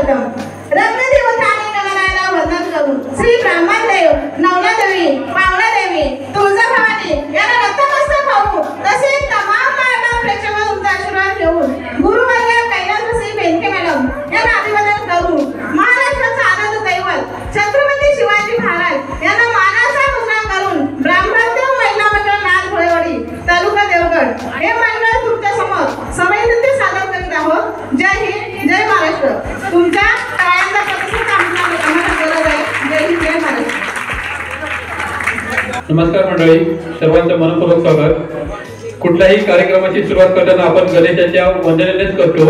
पदम रत्नदेवताने गणरायाला वंदन करून श्री ब्रह्मदेव नवलादेवी पावनादेवी तुळजाभवानी यांना नतमस्तक होऊ तसेच तमाम मानव प्रेक्षकांचा तुमचा आशीर्वाद घेऊन गुरुवर्य कैलासवासी बेनके मॅडम यांना अभिवादन करून महाराष्ट्राचा आनंद दैवत छत्रपती शिवाजी महाराज यांना मानाचा मुजरा करून ब्राह्मणदेव महिला मंडळ नाथ घोडेवाडी तालुका देवगड हे मंडळ तुमच्या समोर समयनृत्य सादर करीत आहोत। जय हिंद जय महाराष्ट्र। तुमच्या टाळ्यांचा प्रतिसाद आम्हाला गरज आहे। जय हिंद जय महाराष्ट्र। नमस्कार मंडळी, सर्वांचं मनपूर्वक स्वागत। कुठल्याही कार्यक्रमाची सुरुवात करताना आपण गणेशाच्या वंदनेनेच करतो,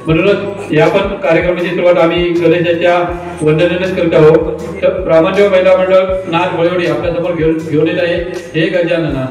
म्हणूनच या पण कार्यक्रमाची सुरुवात आम्ही गणेशाच्या वंदनेनेच करत आहोत। तर ब्राह्मणदेव महिला मंडळ नाथ घोडेवाडी आपल्यासमोर घेऊन येत आहे हे गजानना।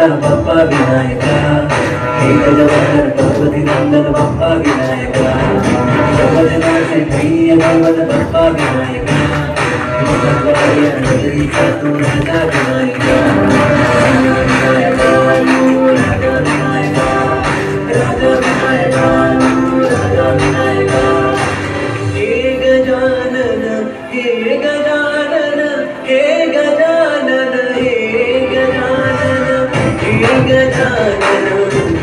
बाप्पा विनायका हे गजवंदन पार्वती नंदन बाप्पा विनायका जगदनाचे प्रिय भगवत बाप्पा विनायका नगरीचा तू राजा विनायका राजा विनायका राजा विनायका राजा विनायका हे गजानन हे गजानन हे गजानन हे गजानन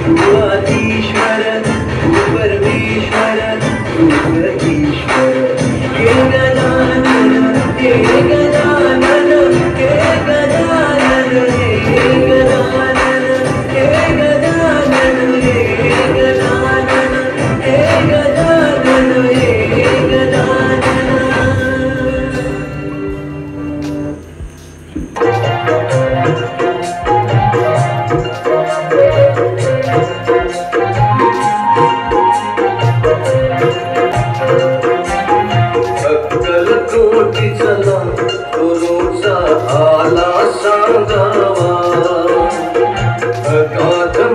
तू आदिश्वर तू परमेश्वर तू जगदीश्वर हे गजानन हे गजानन हे गजानन हे गजानन हे गजानन हे गजानन हे गजानन हे गजानन।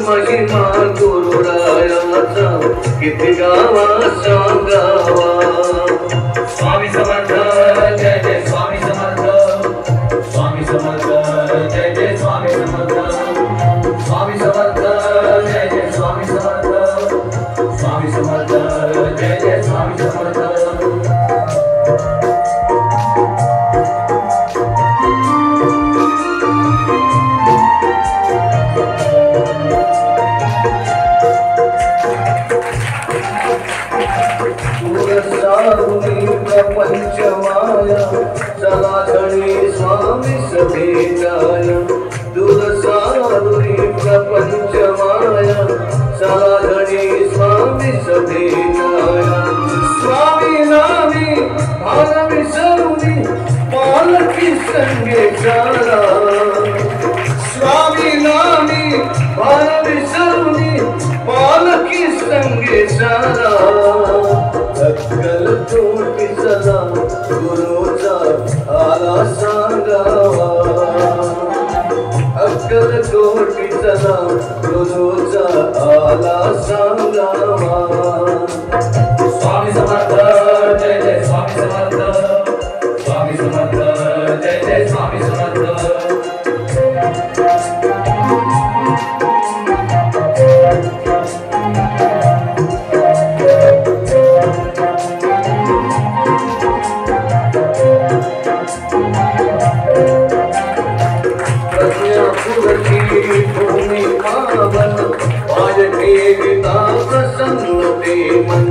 महिमा गुरुरायाचा किती गावा सांगावा। स्वामी समर्थ जय जय स्वामी समर्थ, स्वामी समर्थ जय जय स्वामी समर्थ, स्वामी समर्थ जय जय स्वामी समर्थ, स्वामी समर्थ जय जय स्वामी समर्थ। पुरसारुणी प्रपंचमाया चला गणे स्वामी सभेटाय दुरसारुणी प्रपंचमाया चला गणे स्वामी सभेटाय स्वामी नामी भान विसरुनी पालकी संगे चाला स्वामी नामी भान विसरुनी पालकी संगे चाला अक्कल तोटी चला गुरुचा आला सांगावा अक्कल तोटी चला गुरुचा आला सांगावा स्वामी समर्थ जय जय स्वामी समर्थ स्वामी समर्थ जय जय स्वामी समर्थ भूमि पावन पाजके गीता प्रसन्न ते मन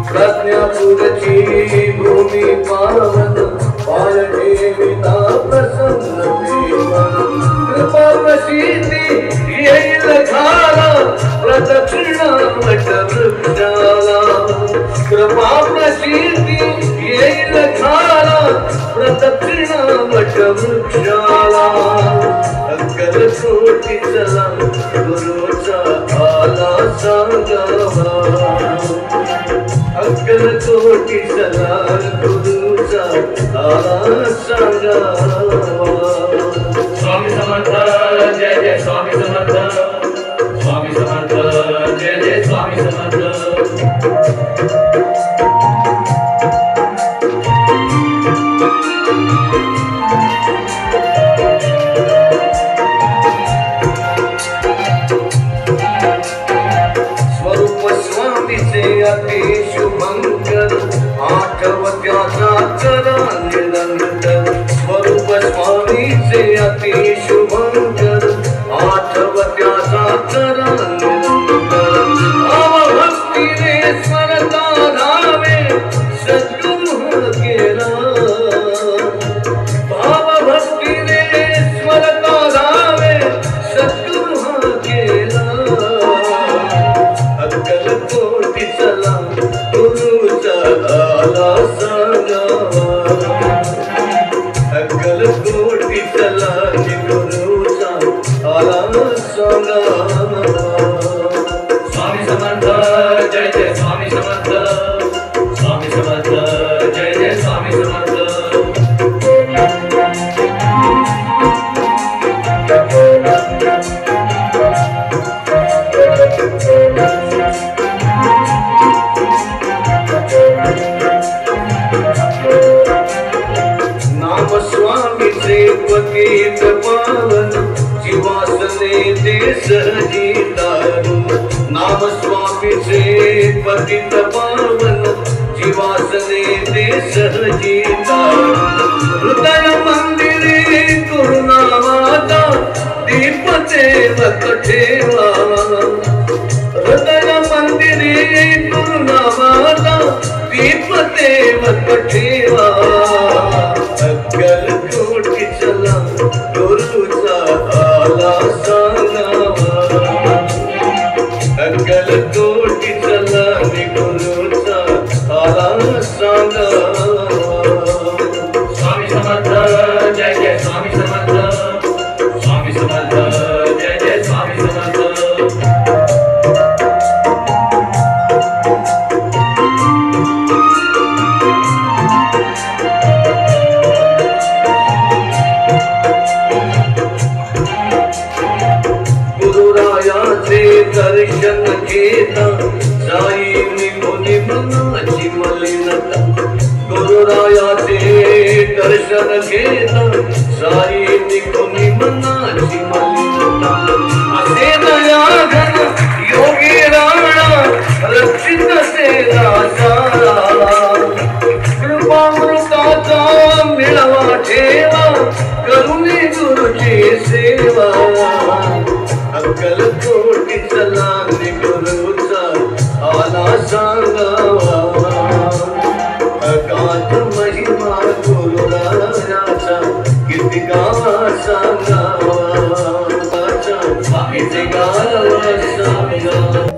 प्रज्ञापुर की भूमि पावन पाजके गीता प्रसन्न ते मन कृपा प्रसिद्धि येईल झाला प्रदक्षिणा वट वृक्षाला कृपा प्रसिद्धि येईल झाला प्रदक्षिणा वट वृक्षाला अक्कल तोटी चला गुरुचा आला सांगावा अक्कल तोटी चला गुरुचा आला सांगावा स्वामी समर्थ जय जय स्वामी समर्थ स्वामी समर्थ जय जय स्वामी समर्थ अति शुभंकर आठवत्याचा करा निरंतर स्वरूप स्वामीचे अति शुभंकर आठवत्याचा करा निरंतर भक्तीने स्मरता धावे सद्गुरु केला भाव भक्तीने स्मरता धावे सद्गुरु केला अक्कल तोटी चला गुरुचा आला सांगावा अक्कल तोटी चला गुरुचा आला सांगावा स्वामी समर्थ जय जय स्वामी समर्थ स्वामी समर्थ जय जय स्वामी समर्थ पतित पावन जीवासने देश जीतारू नाम स्वामीचे पतित पावन जीवासने देश जीतारू हृदय मंदिरे गुरुनामाचा दीप देवक ठेवा हृदय मंदिरे गुरुनामाचा दीप देवक ठेवा अक्कल तोटी चला गुरुचा आला सांगावा अक्कल तोटी चला गुरुचा आला सांगावा स्वामी समर्थ जय जय स्वामी समर्थ स्वामी समर्थ जय जय स्वामी समर्थ दर्शन घेता साई निघून मनाची मलिनता गुरुरायाचे दर्शन घेता साई निघून मनाची मलिनता असे दयाघन योगी राणा रक्षित सेना सारा कृपामृताचा मिळवा ठेवा करुणी गुरुची सेवा अक्कल तोटी चला गुरुचा आला सांगावा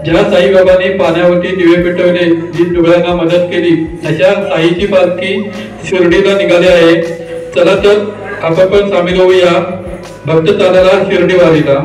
ज्या साईबाबांनी पाण्यावरती दिवे पेटवले, दीनदुबळ्यांना मदत केली, अशा साईची पालखी शिर्डीला निघाली आहे. चला तर आपण पण सामील होऊया भक्त चालायला शिर्डी वारीला.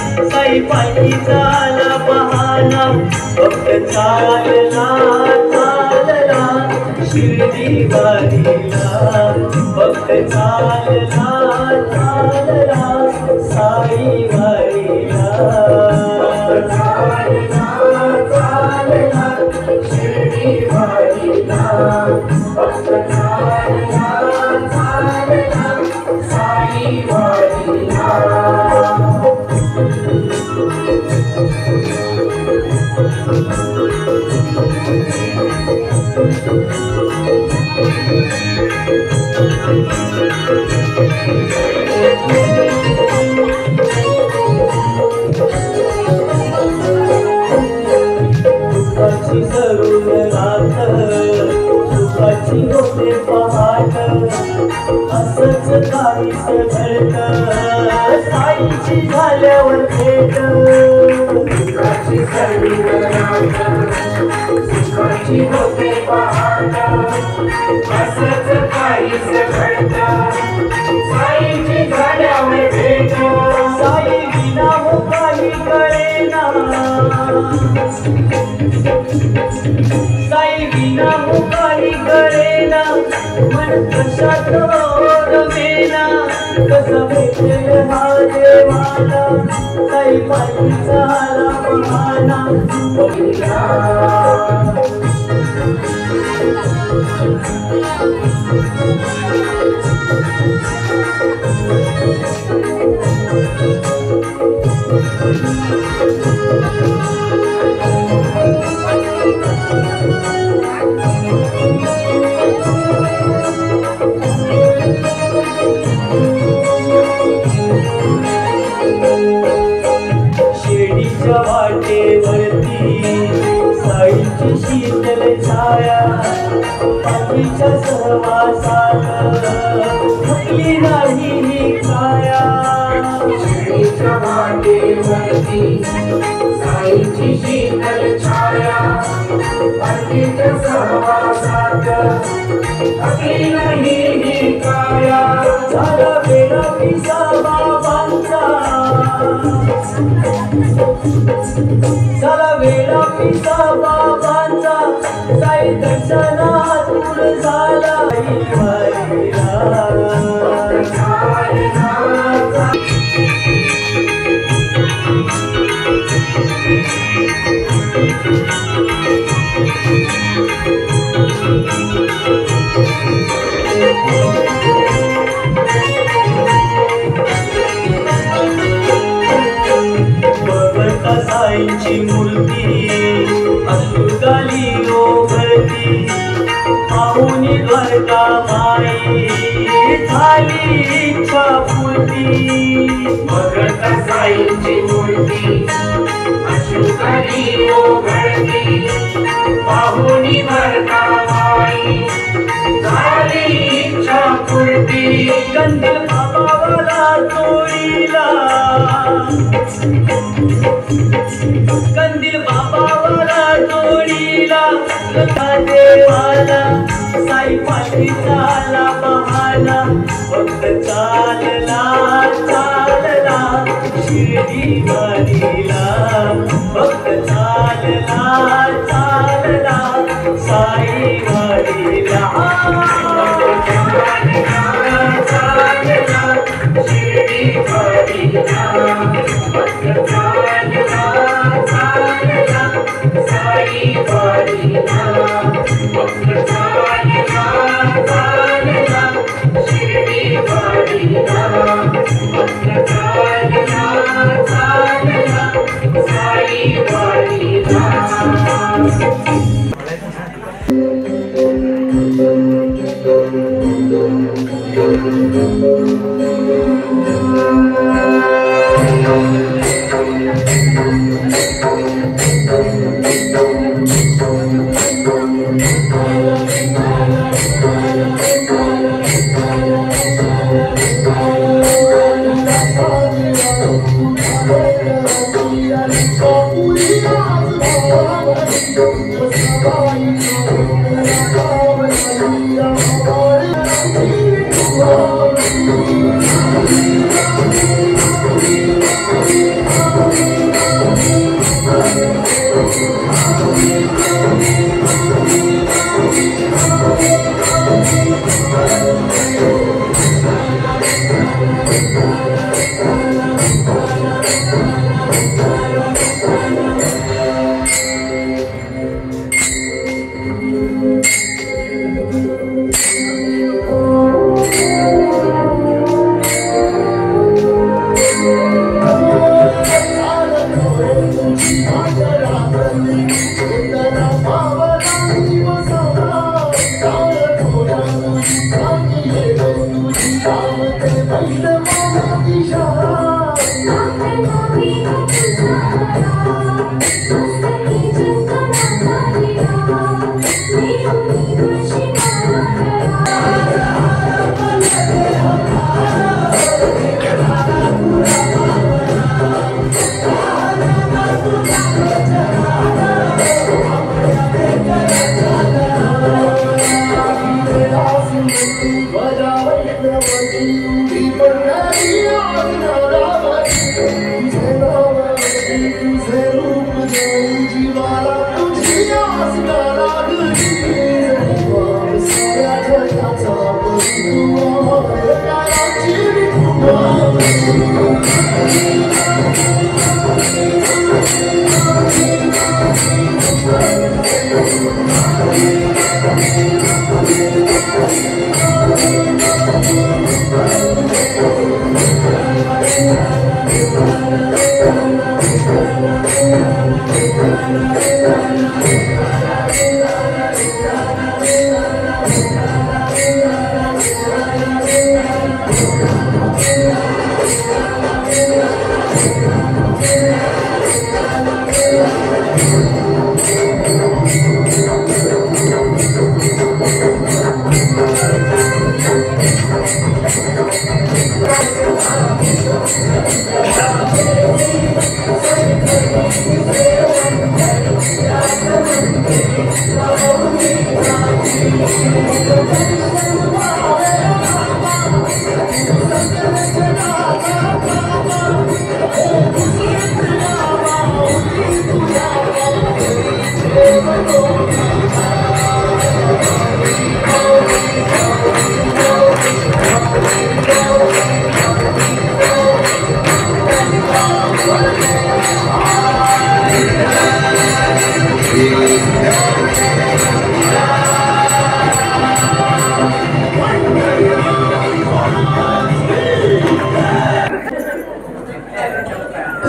साई वारीला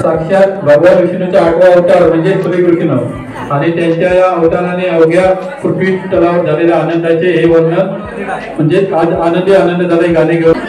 साक्षात भगवान विष्णूचा 8वा अवतार म्हणजे श्रीकृष्ण आणि त्यांच्या या अवताराने अवघ्या पृथ्वी तलावर झालेल्या आनंदाचे हे वर्णन म्हणजे आज आनंदी आनंद झाला गाणे घेऊन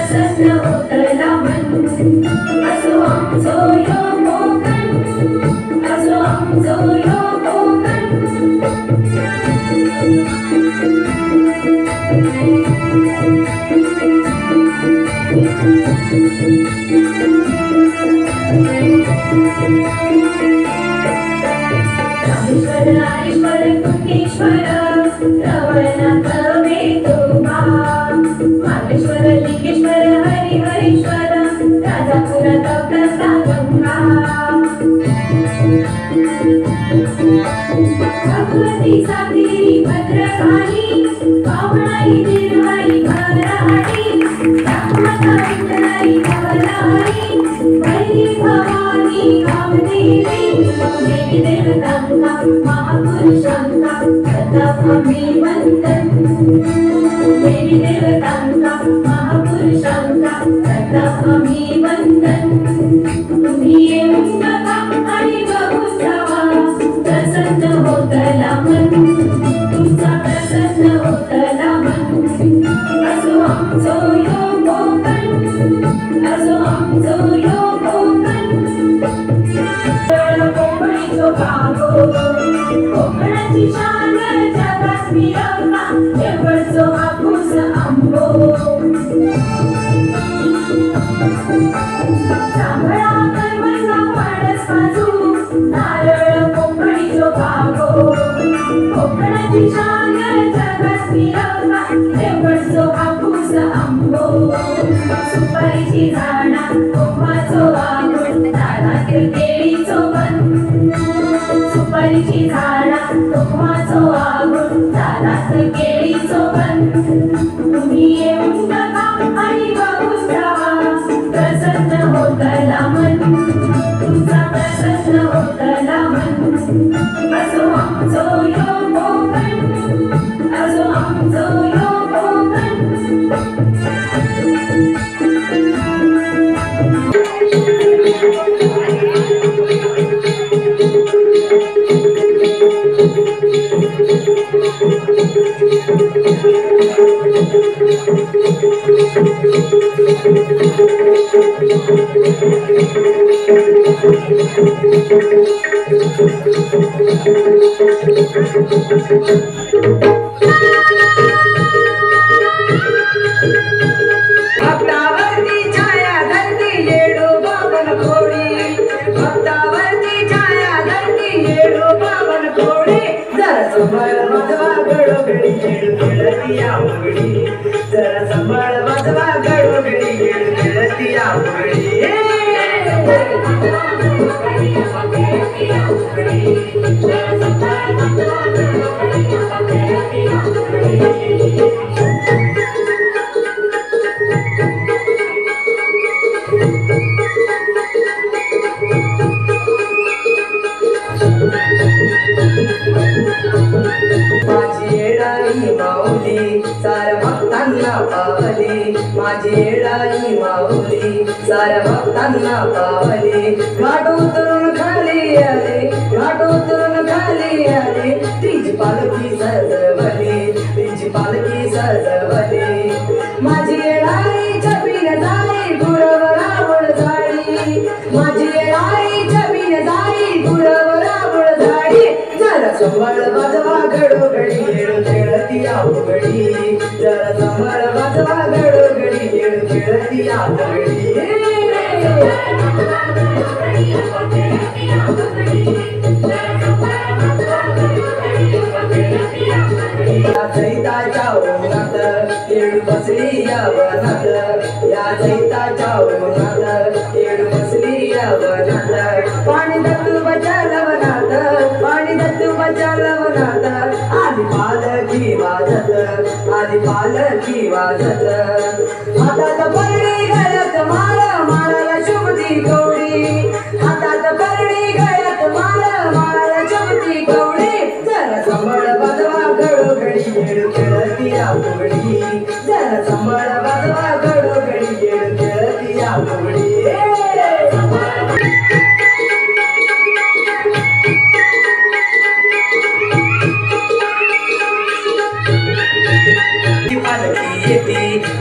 प्रसन्न होतला मन असो आमचो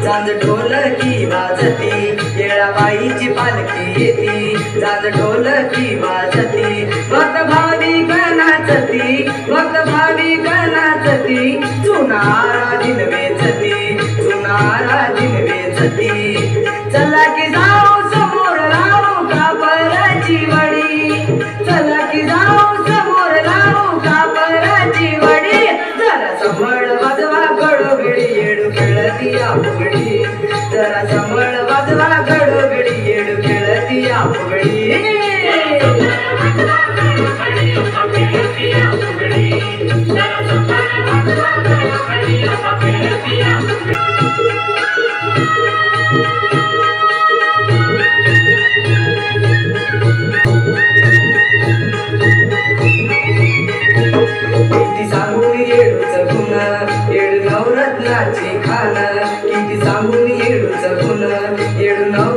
चांद ढोलकी वाजती येळाबाईची पालखी घेती जात ढोलकी वाजती भक्त भाविक नाचती भक्त भाविक नाचती चुनारा दिन वेचती चुनारा दिन वेचती चला की जाऊ समोर लावू कापराची वडी चला की जाऊ समोर लावू कापराची वडी जरा संभळ वाजवा गडोगडी येडू खेळती फुगडी जरा संभळ वाजवा गडोगडी येडू खेळती फुगडी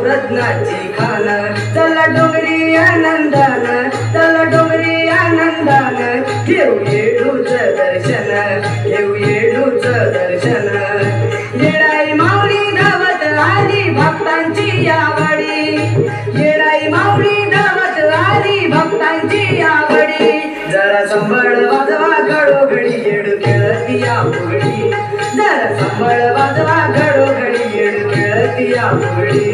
रत्नाची खान चला डोंगरी आनंदान चला डोंगरी आनंदान घेऊ येडूच दर्शन घेऊ येडूच दर्शन येडाई माऊली धावत आली भक्तांची यावडी येडाई माऊली धावत आली भक्तांची यावडी जरा संभळ वाजवा घडोघडी येडू खेळती फुगडी जरा संभळ वाजवा घडोघडी येडू खेळती फुगडी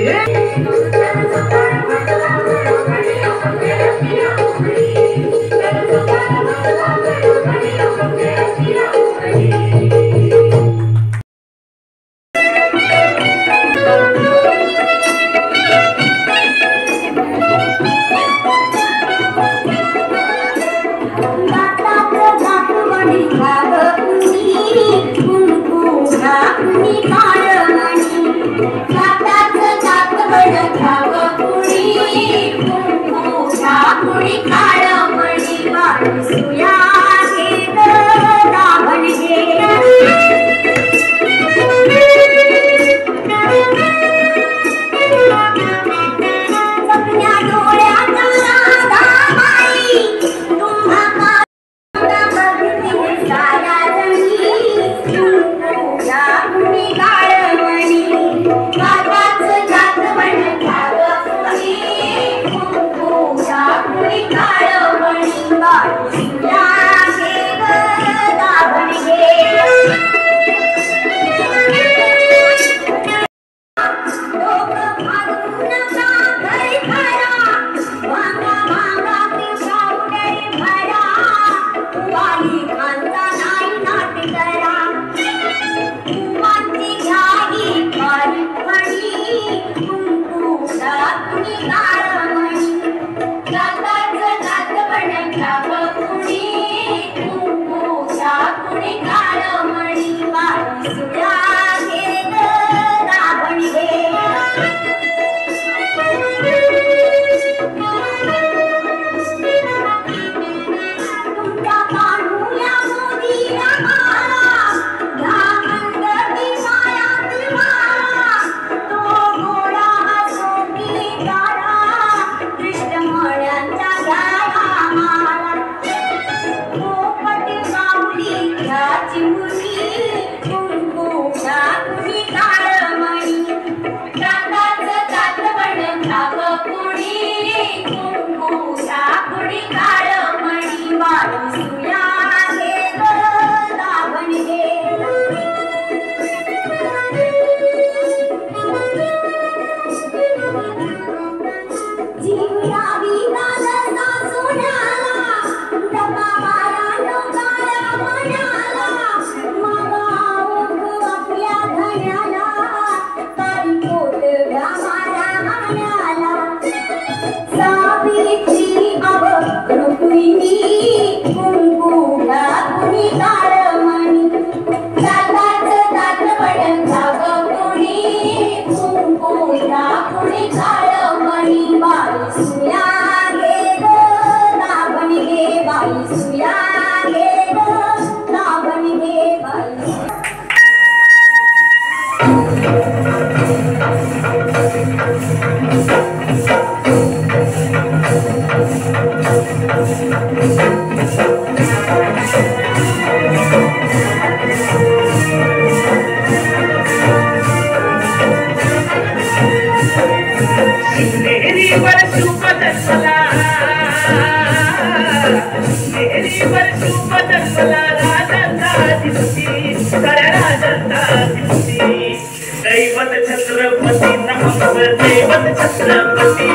दैवत छत्रपती नमः दैवत छत्रपती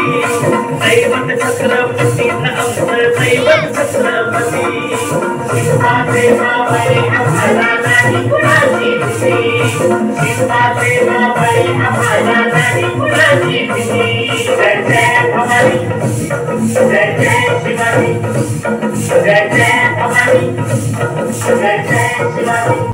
दैवत छत्रपती नमः दैवत छत्रपती शिवा देवा बळी आम्हाला नाही कुणाची भीती शिवा देवा बळी आम्हाला नाही कुणाची भीती जय जय भवानी जय जय शिवाजी जय जय भवानी जय जय शिवाजी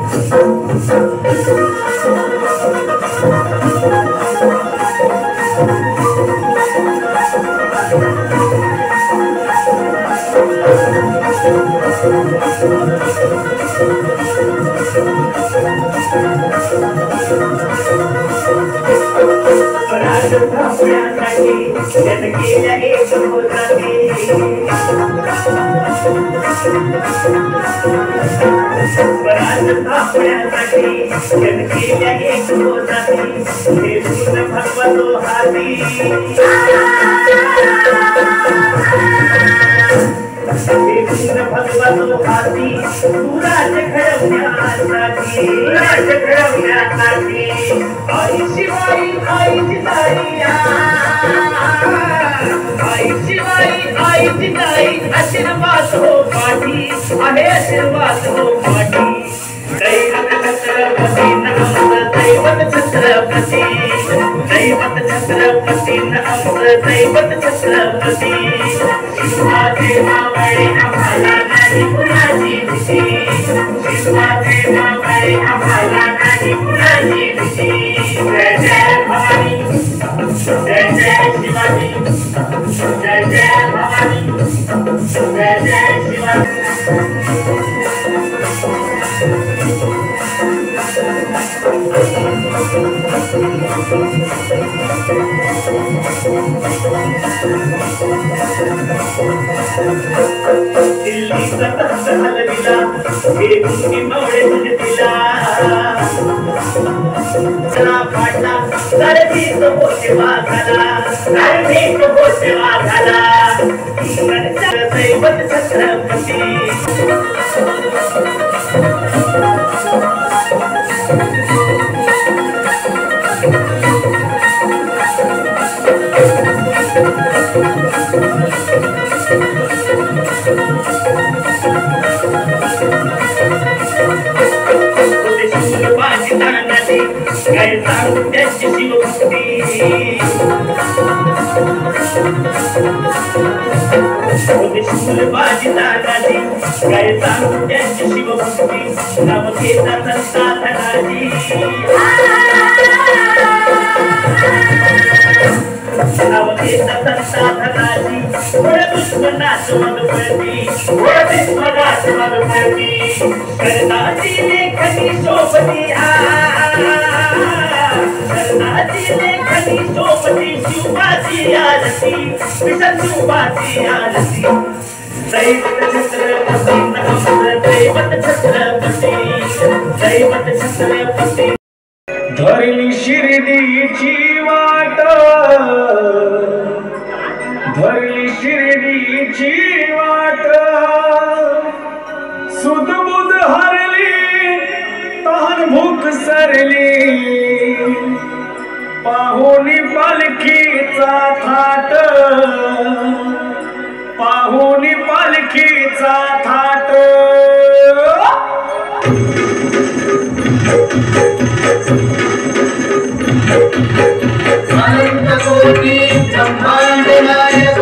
भगवतो हाती राज घडवण्यासाठी आई शिवाई आई जिजाई आई शिवाई आई जिजाई आशीर्वाद हो पाठी आहे आशीर्वाद हो पाठी दैवत छत्रपती नमः दैवत छत्रपती दैवत छत्रपती नमः दैवत छत्रपती शिवा देवा बळी आम्हाला नाही कुणाची भीती शिवा देवा बळी आम्हाला नाही कुणाची भीती जय जय भवानी जय जय शिवाजी जय जय भवानी जय जय शिवाजी दिल्ली सतत हलविला हे गुंगी मवळे तुझिला चला फाटला सरदी तो सेवा झाला सरदी तो सेवा झाला दैवत छत्रपती काय सांगू त्याची शिवभक्ती बाजी दादाजी काय सांगू त्याची शिवभक्ती नाव घेता संता धनाजी नाव घेता संता धनाजी थोड्या दुश्मनाच मधुपती थोड्या दुश्मनाच मधुपती करताची लेखनी शोभती करताची लेखनी शोभती शिवाजी आरती विषण शिवाजी आरती दैवत छत्रपती नमः दैवत छत्रपती दैवत छत्रपती धरली शिर्डीची वाट धरली शिर्डीची वाट सुदबुद हरली तहन भूक सरली पाहुणी पालखीचा थाट पाहुणी पालखीचा थाट अनंतकोटी ब्रह्मांड नायक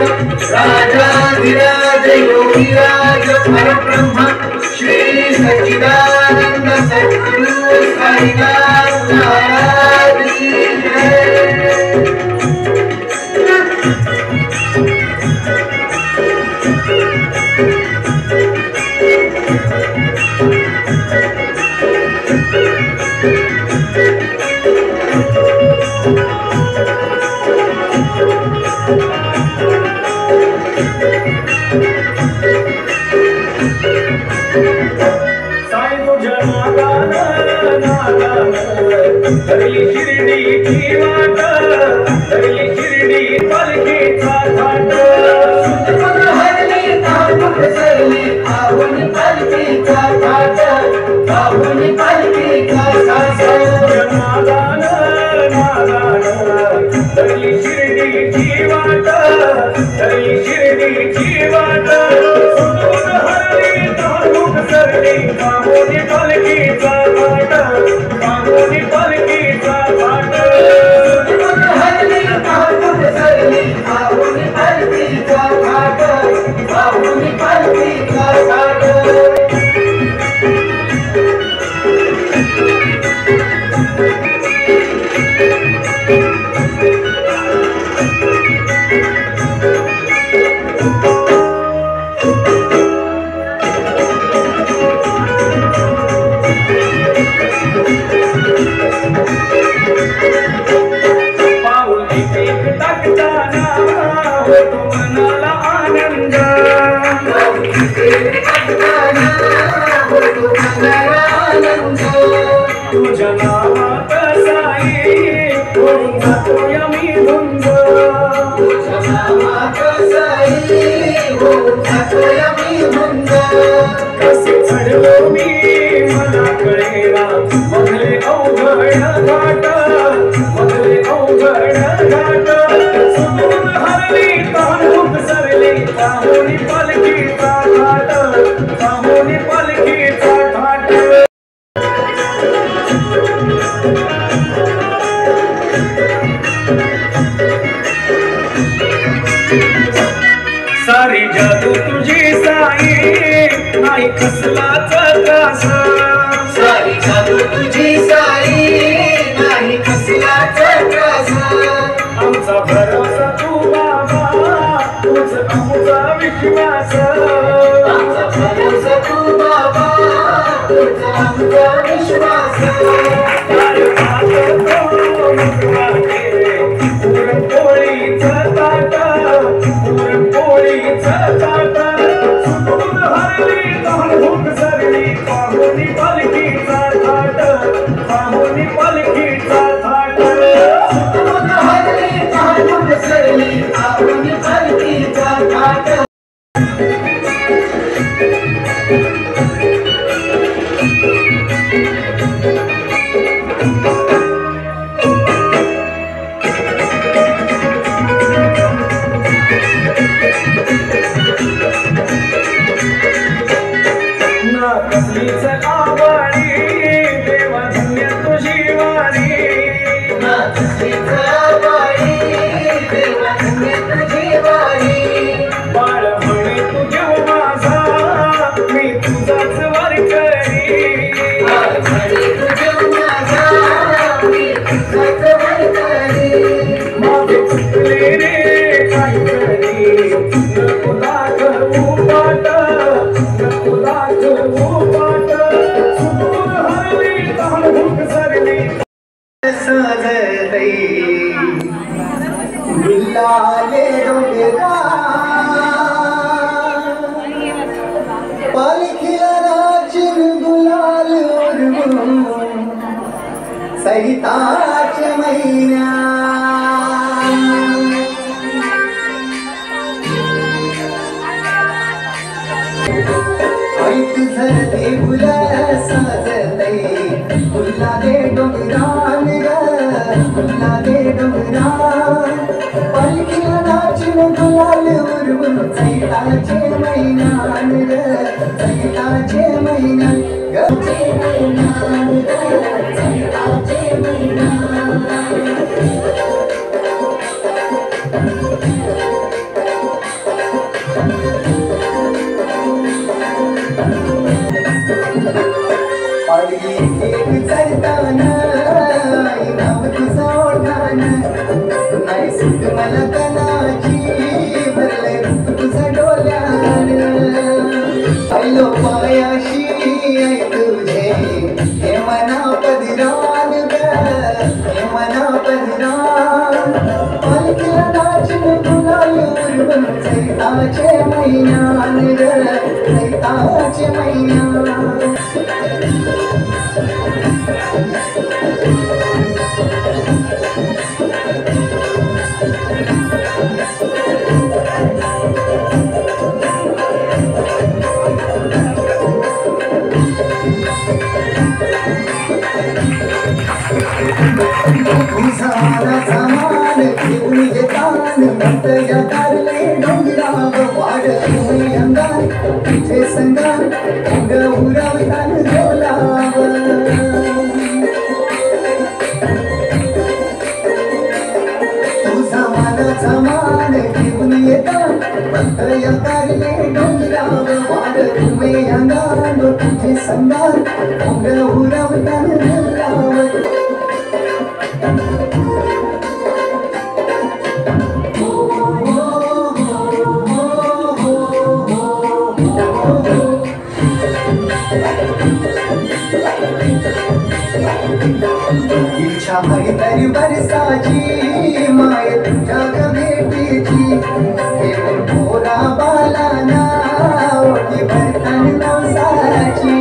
राजाधिराज योगीराज परब्रह्म श्री सच्चिदानंद सद्गुरु साईनाथ महाराज की जय। साई तुझ्या नागान धरली शिर्डीची वाट धरली शिर्डी पालखीचा थाट सुदबुद हरली तहन भूक सरली पाहुणी पालखीचा थाट पाहुणी पालखीचा थाट नागान धरली शिर्डीची वाट धरली शिर्डीची वाट सुटून हरली धारूक सरली पाहुणी पालखीचा घाट पाहुणी पालखीचा घाट हरली धारूक सरली पाहुणी पालखीचा घाट पाहुणी पालखीचा घाट तुझ्या नावात साई होऊन जातोय मी धुंद तुझ्या नावात साई होऊन जातोय मी धुंद कसे चढलो मी मला कळेना मधले अवघड घाट मधले अवघड घाट सुटून हरली धारूक सरली पाहुणी पालखीचा घाट पाहुणी पालखीचा घाट सारी जादू तुझी साई नाही कसलाच त्रास सारी जादू तुझी साई नाही कसलाच त्रास आमचा भरोसा तू बाबा तूच आमचा विश्वास आमचा भरोसा तू बाबा तुझा आमचा विश्वास पुरणपोळीचं ताट पुरणपोळीचं ताट सुटून हरली धारूक सरली पाहुणी पालखीचा थाट पाहुणी पालखीचा थाट सुटून हरली धारूक सरली पाहुणी पालखीचा घाट ना कसलीच आवडी देवा धन्य तुझी वारी बाळ म्हणे तू घेऊ माझा मी तुझाच वारकरी माझे चुकले रे काहीतरी नको दाखवू पाट नको दाखवू पाट सुटून हरली धारूक सरली सजलई गुलाले डोंगरा पालखीला नाचून गुलाल उडवून सहिताच्या महिन्या ऐक झरते गुला सजलई गुलाले डोंगरान गुलाले डोंगरान पालखीला नाचून गुलाल उडवून सैताचे मैनान ग सैताचे मैनान गचे मैनान ग सैताचे मैनान पालखी एक चढताना नाव तुझं ओढताना नाही सुट मला तनाची भरले तुझं डोल्यान आलो पायाशी ऐ तुझे हे मना पदिरान ग हे मना पदिरान पालखीला नाचून गुलाल उडवून सैताचे मैनान ग सैताचे मैनान या तारले डोंगराव वाढ तुम्ही अंगार तुझे संगार अंग उरावतान डोलाव तुझा मानाचा मान घेऊन येता फक्त या तारले डोंगराव वाढ तुम्ही अंगार तुझे संगार अंग उरावतान डोलाव इच्छा तरी बरसाची माय तुझ्या भेटीची केवळ पोरा बालाना ओटी भरतान नवसाची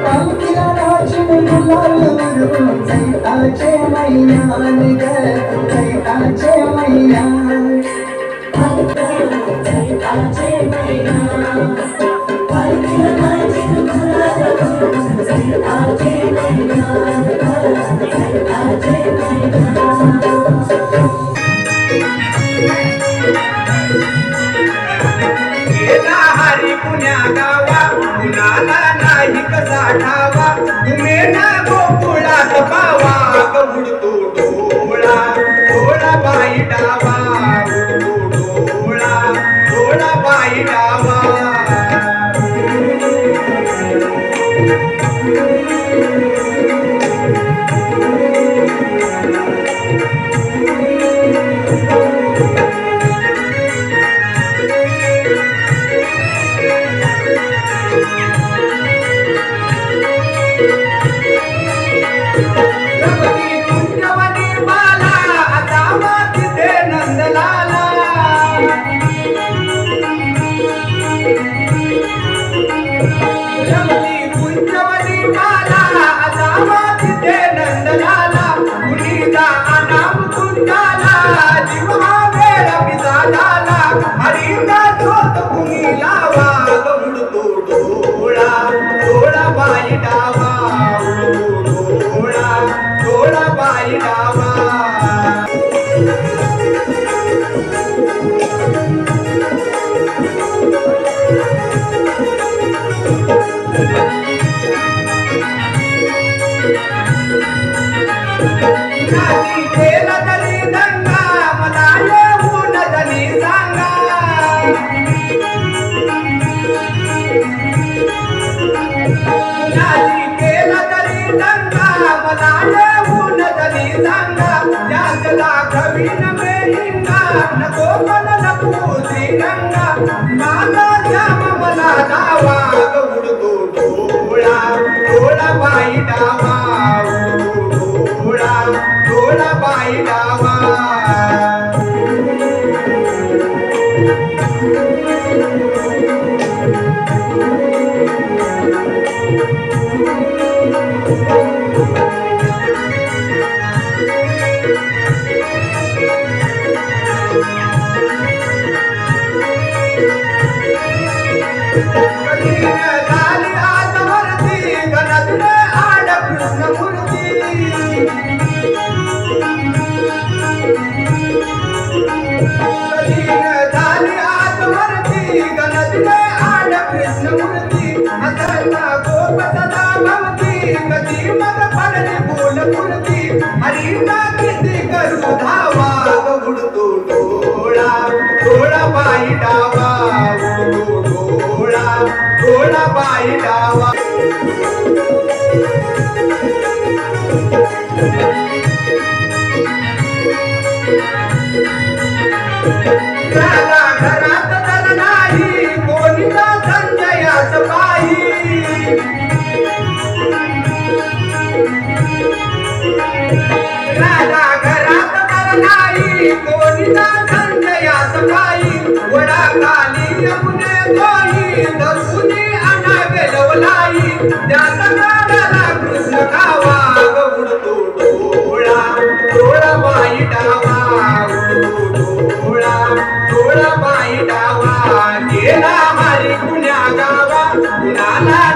पालखीला नाचून गुलाल उडवून चैताचे महिन्यान ग चैताचे महिन्यान चैताचे महिन्यान गेला हरी पुण्या गावा कुणाला नाही कसा ठावा तुम्ही ना गोकुळात पावा उडतो डोळा डोळा बाई डावा उडतो डोळा डोळा बाई डावा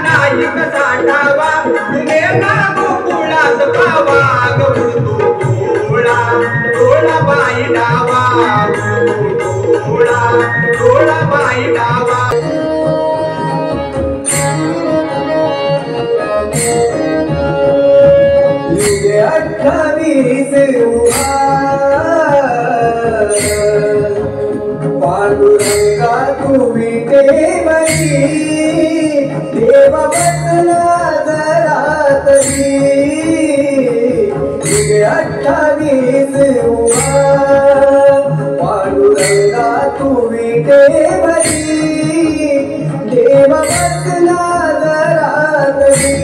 नाही कसा ठावा तुम्ही ना गोकुळात पावा गौड डावा डोळा डोळा बाई डावा युगे 28 पांडुरंगा तू विटेवरी देव बसला जरा तरी युगे 28 पांडुरंगा तू विटेवरी देव बसला जरा तरी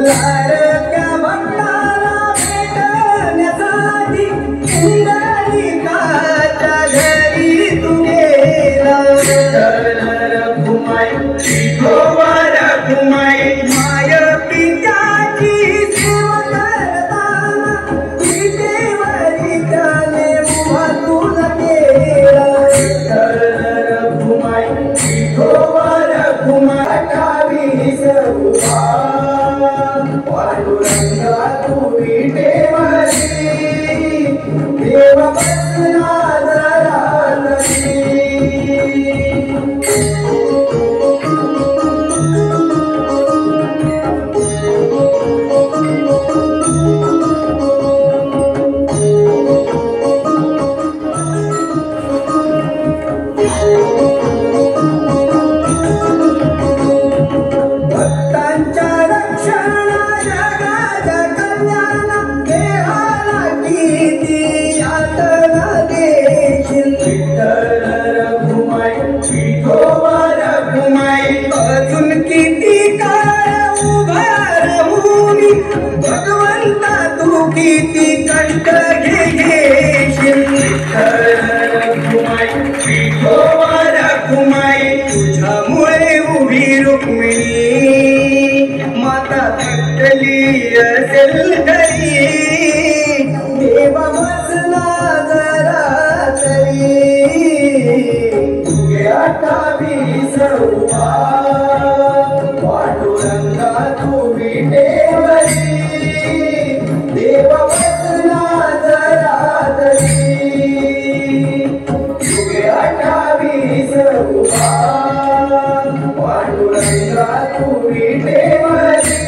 लाडक्या भक्ताला भेटण्यासाठी इंद्रिकाच्या घरी तू गेला रघुमाई गोवर रघुमाई माय पित्याची सेवा करताना विटेवरी त्याने उभा तुला केला रघुमाई गोवर रघुमाई 28 पांडुरंगा तू विटेवरी देव बसला जरा तरी भक्तांच्या रक्षणा जगाच्या कल्याण देहाला किती यातना देशील रघुमाई गोवर रघुमाई अजून किती काळ उभा राहून भगवंता तू किती कंठ घेशील रघुमाई गोवर रघुमाई तुझ्यामुळे उभी रुक्मिणी माता थकली असेल घरी देव बसला जरा तरी तुझे 28 पांडुरंगा तू विटेवरी देव बसला जरा तरी तुझे 28 पांडुरंगा तू विटेवरी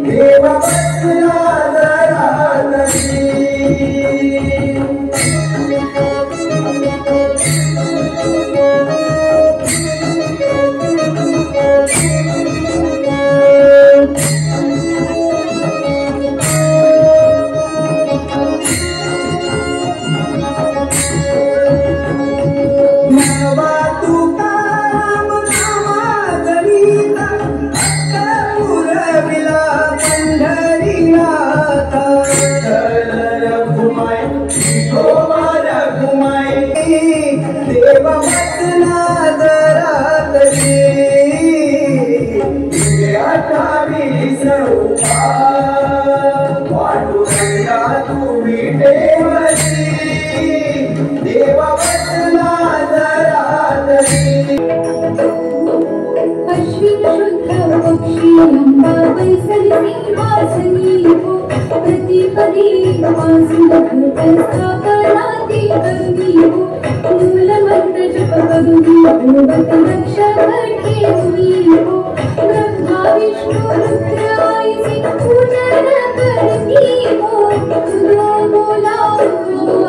देव बसला जरा तरी नवा तुकाराम नामाजनीता अक्कलपुरविला पंढरीनाथ रघुमाई गोवर रघुमाई देव बसला जरा तरी तुझे 28 पांडुरंगा तू विटेवरी देव बसला जरा तरी अश्विन शुद्ध पक्षी अंबा बैसली वासनी हो प्रतिपदी वासुन घट स्थापनाती करुणी हो मूलमंत्र जप करुणी भगवत रक्षक ठेवी हो ब्रह्मा विष्णु रुद्र आईची पूजन करती हो तुझो बोला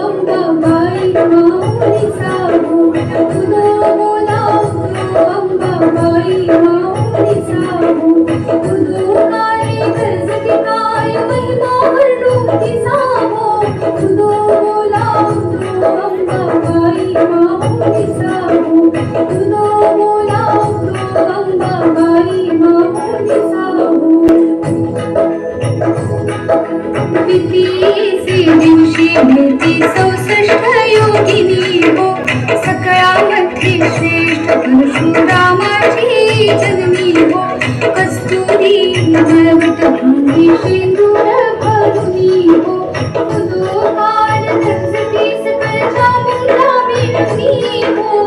अंबा बाई माऊली साहू तुझो बोला अंबा बाई माऊली साहू तुझो कार्य करजती काय महिमा वर्णूती साहू तुझो बोला अंबा बाई माऊली साहू तुझो बोला अंबा बाई माऊली साहू कितीसी दिवशी मिळती 64 योगिनी हो सकळामध्ये श्रेष्ठ परशुरामाची जन्मी हो कस्तुरी मळवट भांगी शेंदूर भरुनी हो तुझो काळ धरती सकळच्या मुंगा मिळती हो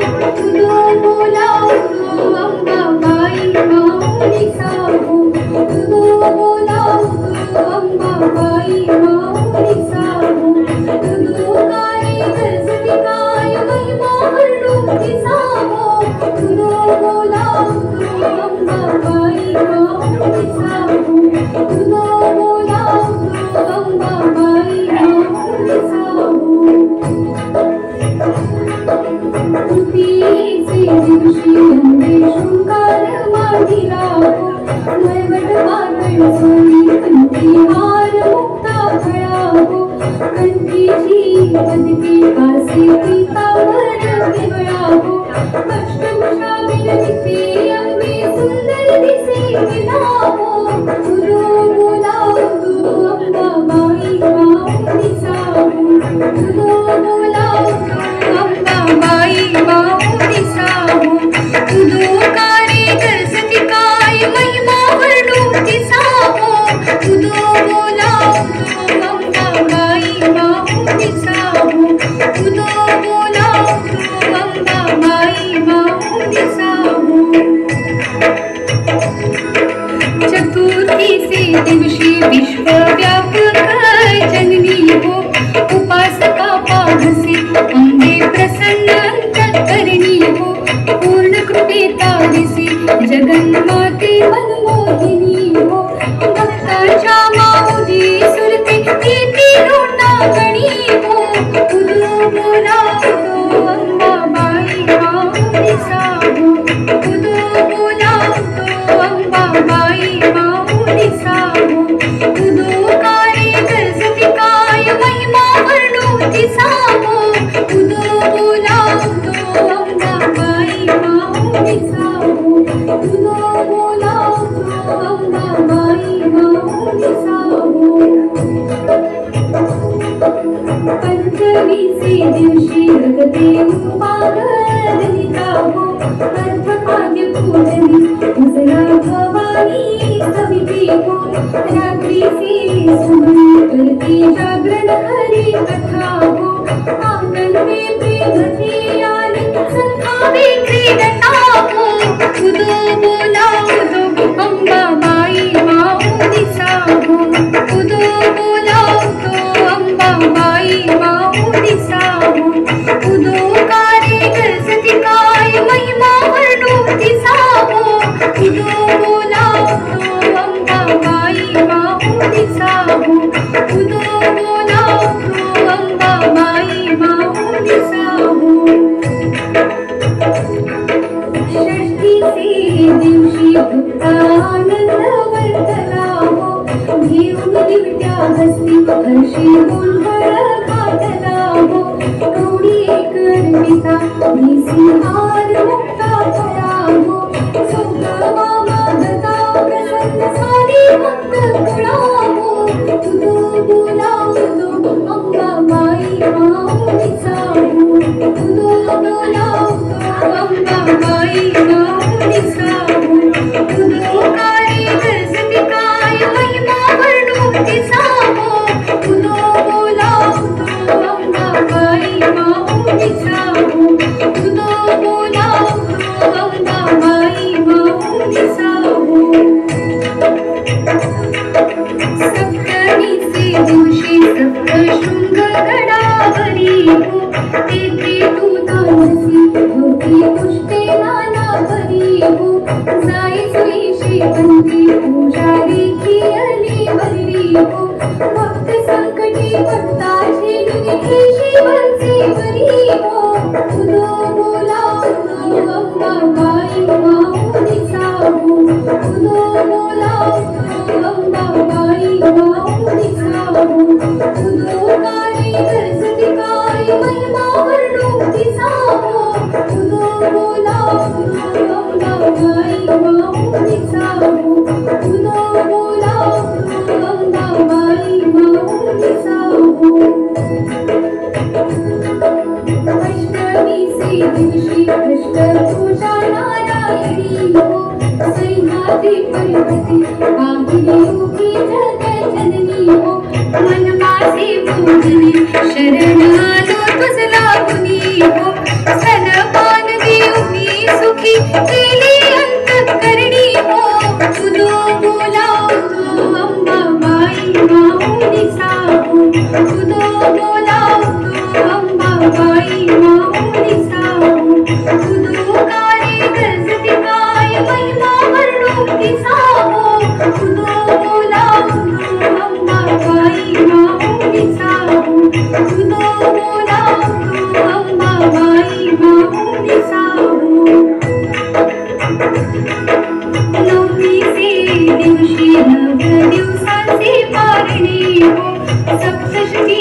सप्तशती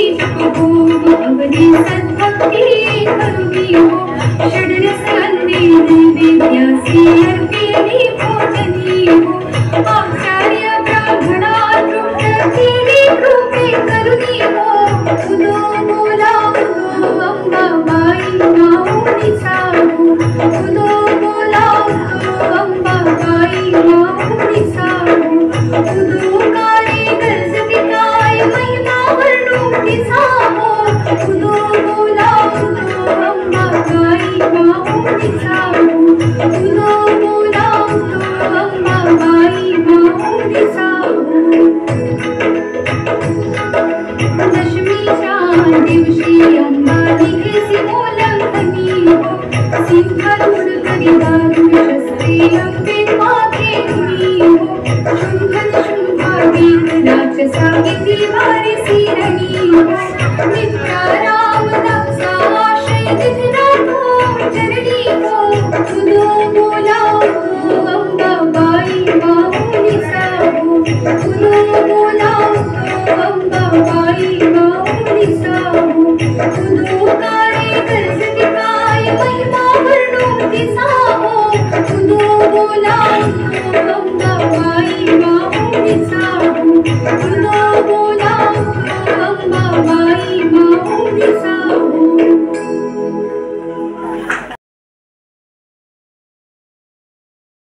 दिवशी अंबानी घेसी मोलंकनी हो सिंहारूढ करी दारुण शस्त्री अंबे मागे हो शुंभन शुंभावीर राक्षसा किती